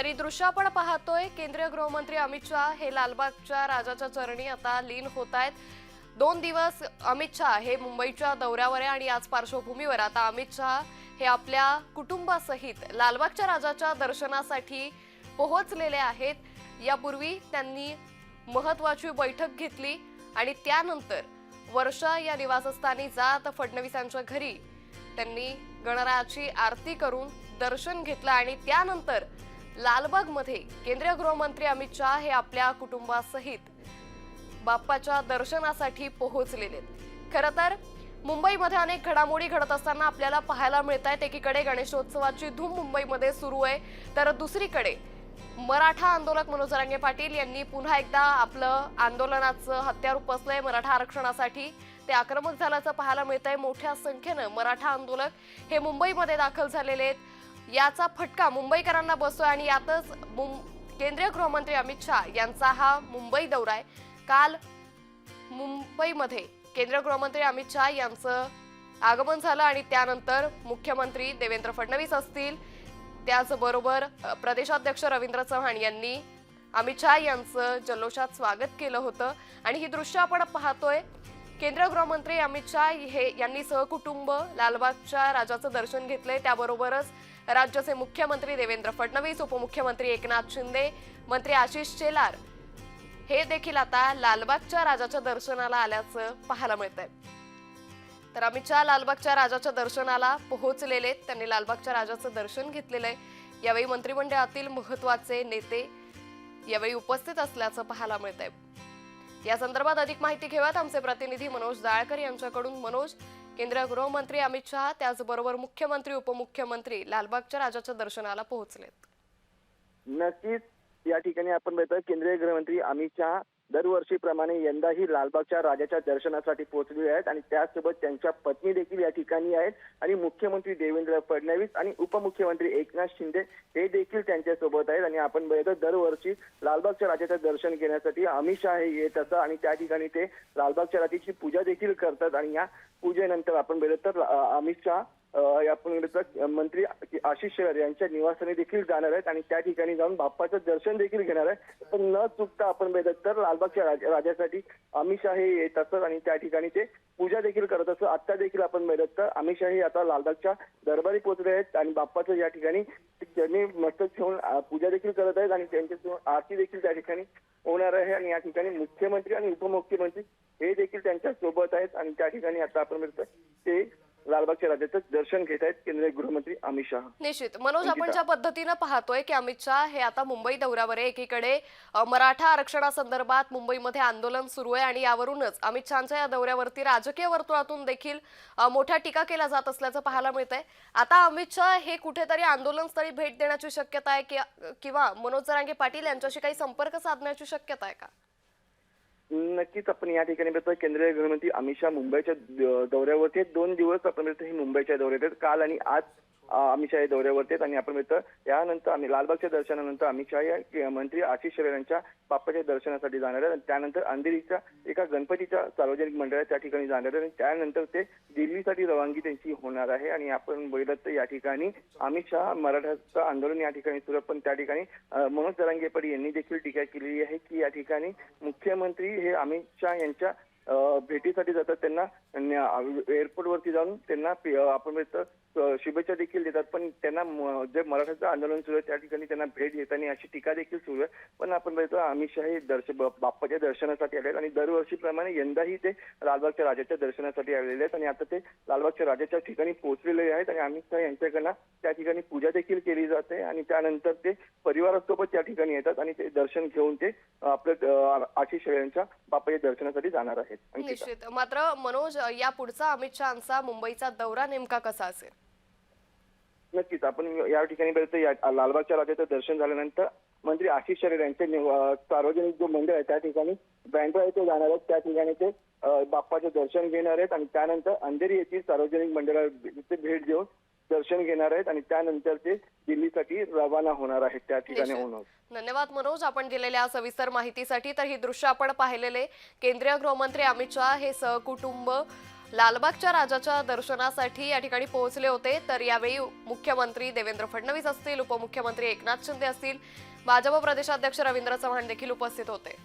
तरी दृश्य आपण पाहतोय केंद्रीय गृहमंत्री अमित शाह हे लालबागच्या राजाच्या चरणी आता लीन होत आहेत। 2 दिवस अमित शाह हे मुंबईच्या दौऱ्यावर आहे आणि याच पार्श्वभूमीवर आता अमित शाह हे आपल्या कुटुंबासहित लालबागच्या राजाच्या दर्शनासाठी पोहोचलेले आहेत। यापूर्वी त्यांनी महत्त्वाची बैठक घेतली आणि त्यानंतर वर्षा या निवासस्थानी जात फडणवीसांच्या घरी त्यांनी गणरायाची आरती करून दर्शन घेतलं आणि त्यानंतर लालबागमध्ये केंद्रीय गृहमंत्री अमित शाह हे आपल्या कुटुंबासहित बाप्पाच्या दर्शनासाठी पोहोचलेले। खरं तर मुंबईमध्ये अनेक घडामोडी घडत असताना आपल्याला पाहायला मिळत आहेत। एकीकडे गणेशोत्सवाची धूम मुंबईमध्ये सुरू आहे, तर दुसरीकडे मराठा आंदोलक मनोज जरांगे पाटील यांनी पुन्हा एकदा आपलं आंदोलनाचं हत्यार उपसलंय। मराठा आरक्षणासाठी ते आक्रमक झाल्याचं पाहायला मिळतंय। मोठ्या संख्येनं मराठा आंदोलक हे मुंबईमध्ये दाखल झालेले आहेत। याचा फटका मुंबईकरांना बसतोय आणि यातच केंद्रीय गृहमंत्री अमित शाह यांचा हा मुंबई दौरा आहे। काल मुंबईमध्ये केंद्रीय गृहमंत्री अमित शाह यांचं आगमन झालं आणि त्यानंतर मुख्यमंत्री देवेंद्र फडणवीस असतील, त्याचबरोबर प्रदेशाध्यक्ष रवींद्र चव्हाण यांनी अमित शाह यांचं जल्लोषात स्वागत केलं होतं आणि ही दृश्य आपण पाहतोय। केंद्रीय गृहमंत्री अमित शाह यांनी सहकुटुंब लालबागच्या राजाचं दर्शन घेतलंय। त्याबरोबरच राज्याचे मुख्यमंत्री देवेंद्र फडणवीस, उपमुख्यमंत्री एकनाथ शिंदे, मंत्री आशिष शेलार हे देखील आता लालबागच्या राजाच्या दर्शनाला आल्याचं पाहायला मिळतंय। तर अमित शाह लालबागच्या राजाच्या दर्शनाला पोहोचलेले, त्यांनी लालबागच्या राजाचं दर्शन घेतलेलं आहे। यावेळी मंत्रिमंडळातील महत्त्वाचे नेते यावेळी उपस्थित असल्याचं पाहायला मिळतंय। या संदर्भात अधिक माहिती घेऊयात आमचे प्रतिनिधी मनोज दाळकर यांच्याकडून। मनोज, केंद्रीय गृहमंत्री अमित शाह त्याचबरोबर मुख्यमंत्री उपमुख्यमंत्री लालबागच्या राजाच्या दर्शनाला पोहोचलेत। नक्कीच या ठिकाणी आपण बघतोय केंद्रीय गृहमंत्री अमित शाह दरवर्षीप्रमाणे यंदाही लालबागच्या राजाच्या दर्शनासाठी पोहोचले आहेत आणि त्यासोबत त्यांच्या पत्नी देखील या ठिकाणी आहेत आणि मुख्यमंत्री देवेंद्र फडणवीस आणि उपमुख्यमंत्री एकनाथ शिंदे हे देखील त्यांच्या सोबत आहेत। आणि आपण बघतोय दरवर्षी लालबागच्या राजाचं दर्शन घेण्यासाठी अमित शाह हे येत असतात आणि त्या ठिकाणी ते लालबागच्या राजाची पूजा देखील करतात आणि या पूजेनंतर आपण बघितलं तर अमित शाह मंत्री आशिष शेलार यांच्या निवासस्थानी देखील जाणार आहेत आणि त्या ठिकाणी जाऊन बाप्पाचं दर्शन देखील घेणार आहे। पण न चुकता आपण बघितलं तर लालबागच्या राजासाठी अमित शाह हे येत असतात आणि त्या ठिकाणी ते पूजा देखील करत असतात। आता देखील आपण बघितलं तर अमित शाह हे आता लालबागच्या दरबारी पोहोचले आहेत आणि बाप्पाचं या ठिकाणी त्यांनी मस्तक ठेवून पूजा देखील करत आहेत आणि त्यांच्यासमोर आरती देखील त्या ठिकाणी होणार आहे आणि या ठिकाणी मुख्यमंत्री आणि उपमुख्यमंत्री हे देखील त्यांच्या सोबत आहेत आणि त्या ठिकाणी आता आपण बघतोय ते लालबागच्या राजाचं दर्शन घेत आहेत केंद्रीय गृहमंत्री अमित शाह। निश्चित मनोज, आपण ज्या पद्धतीनं पाहतोय की अमित शाह हे आता मुंबई दौऱ्यावर आहे, एकीकडे मराठा आरक्षणासंदर्भात मुंबईमध्ये आंदोलन सुरू आहे आणि यावरूनच अमित शहाच्या या दौऱ्यावरती राजकीय वर्तुळातून देखील मोठ्या टीका केल्या जात असल्याचं पाहायला मिळतंय। आता अमित शाह हे कुठेतरी आंदोलनस्थळी भेट देण्याची शक्यता आहे किंवा मनोज जरांगे पाटील यांच्याशी काही संपर्क साधण्याची शक्यता आहे का? नक्कीच आपण या ठिकाणी बघतोय केंद्रीय गृहमंत्री अमित शाह मुंबईच्या दौऱ्यावरती 2 दिवस आपण बघतोय हे मुंबईच्या दौऱ्यात आहेत। काल आणि आज अमित शाह दौऱ्यावरती आहेत आणि आपण बघतोय यानंतर आम्ही लालबागच्या दर्शनानंतर अमित शाह या मंत्री आशिष शेलार यांच्या बाप्पाच्या दर्शनासाठी जाणार आहेत आणि त्यानंतर अंधेरीच्या एका गणपतीच्या सार्वजनिक मंडळात त्या ठिकाणी जाणार आहेत आणि त्यानंतर ते दिल्लीसाठी रवानगी त्यांची होणार आहे। आणि आपण बघितलं तर या ठिकाणी अमित शाह मराठाचं आंदोलन या ठिकाणी सुरू, पण त्या ठिकाणी मनोज जरांगे पाटील यांनी देखील टीका केलेली आहे की या ठिकाणी मुख्यमंत्री हे अमित शाह यांच्या भेटीसाठी जातात, त्यांना एअरपोर्टवरती जाऊन त्यांना आपण शुभेच्छा देखील देतात, पण त्यांना जे मराठाचं आंदोलन सुरू आहे त्या ठिकाणी त्यांना भेट घेताना अशी टीका देखील सुरू आहे। पण आपण बघतो अमित शाह हे बाप्पाच्या दर्शनासाठी आले आहेत आणि दरवर्षीप्रमाणे यंदाही ते लालबागच्या राजाच्या दर्शनासाठी आलेले आहेत आणि आता ते लालबागच्या राजाच्या ठिकाणी पोहोचलेले आहेत आणि अमित शाह यांच्याकडनं त्या ठिकाणी पूजा देखील केली जाते आणि त्यानंतर ते परिवारासोबत त्या ठिकाणी येतात आणि ते दर्शन घेऊन ते आपल्या आशिष शेलार यांच्या बाप्पाच्या दर्शनासाठी जाणार आहेत। निश्चित, मात्र मनोज, या पुढचा अमित शहांचा मुंबईचा दौरा नेमका कसा असेल? नक्कीच आपण या ठिकाणी बघतो लालबागच्या राजाचं दर्शन झाल्यानंतर मंत्री आशिष शेलार यांचे सार्वजनिक जो मंडळ आहे त्या ठिकाणी बँड्रा येथे जाणार आहेत, त्या ठिकाणी ते बाप्पाचे दर्शन घेणार आहेत आणि त्यानंतर अंधेरी येथील सार्वजनिक मंडळाचे भेट देऊन दर्शन घेणार आहेत आणि त्यानंतर ते दिल्लीसाठी रवाना होणार आहेत त्या ठिकाणी होणार। धन्यवाद मनोज, आपण दिलेल्या सविस्तर माहितीसाठी। तर ही दृश्य आपण पाहिलेले केंद्रीय गृहमंत्री अमित शाह हे सहकुटुंब लालबागच्या राजाच्या दर्शनासाठी या ठिकाणी पोहोचले होते। तर यावेळी मुख्यमंत्री देवेंद्र फडणवीस असतील, उपमुख्यमंत्री एकनाथ शिंदे असतील, भाजप प्रदेशाध्यक्ष रवींद्र चव्हाण देखील उपस्थित होते।